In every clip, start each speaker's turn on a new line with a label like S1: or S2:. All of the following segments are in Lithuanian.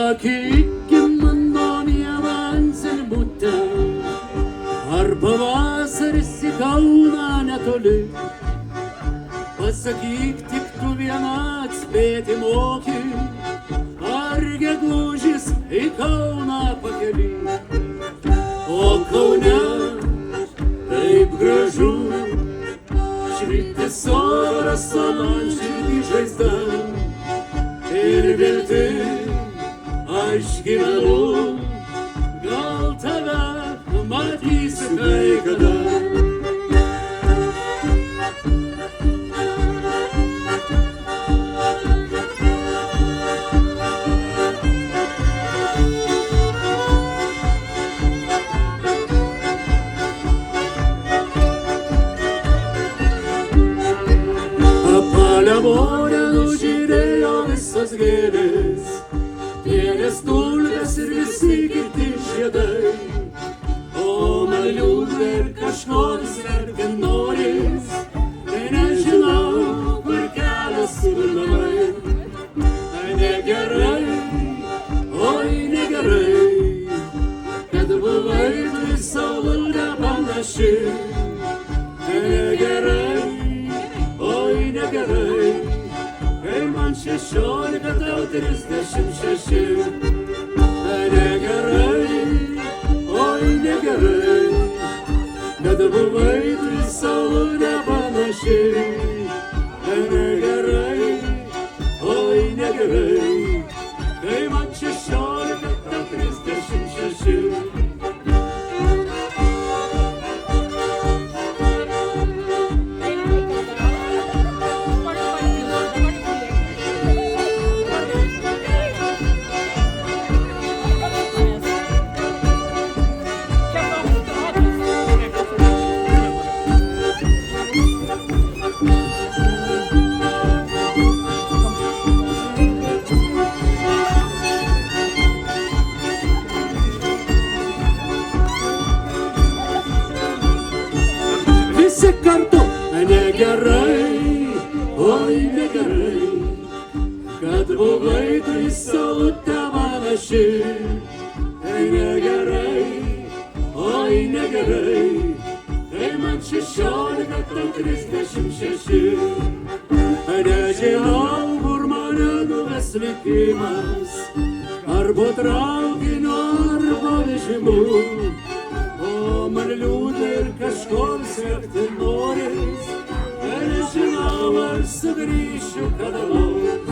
S1: Sakykim man domėjaman bute, ar pavasaris į Kauną netoli. Pasakyk tik tu vieną atspėti moki, ar gegužis į Kauną pakeli. O Kaune taip gražu, švytis oras, o man širdį žaizda. Ir viltis aš gyvenu, gal tave matysiu kai kada. Paliamonę nužydėjo visas gėlės, gėlės tulpės ir visi kiti žiedai. O man liūdna ir kažko sverti noris, tai nežinau, kur kelias namai. Negerai, oi negerai, kad buvai tu saulutę panaši. Negerai, oi negerai, kai man 16, tau 36. Negerai, oi negerai, kad buvai tu saulutę panaši. Negerai, oi negerai, kai man 16, tau 36. Visi kartu, negerai, oi negerai, kad buvai tu į saulutę panaši. Negerai, oi negerai, kai man 16, tau 36. Nežinau, kur mane nuves likimas, ar po traukiniu, ar po vežimu. O man liūdna ir kažkur siekti noris, nežinau, ar sugrįšiu kada nors.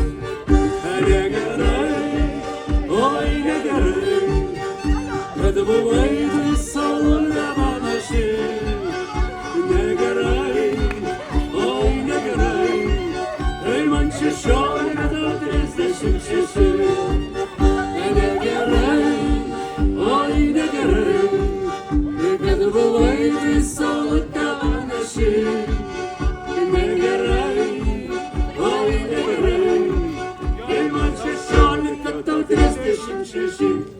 S1: Negerai, oi negerai, kad buvai tu saulutę panaši. Negerai, oi negerai, kai man 16, tau 36. Negerai, oi negerai, kad buvai tu saulutę panaši. Negerai, oi negerai, kai man 16, tau 36.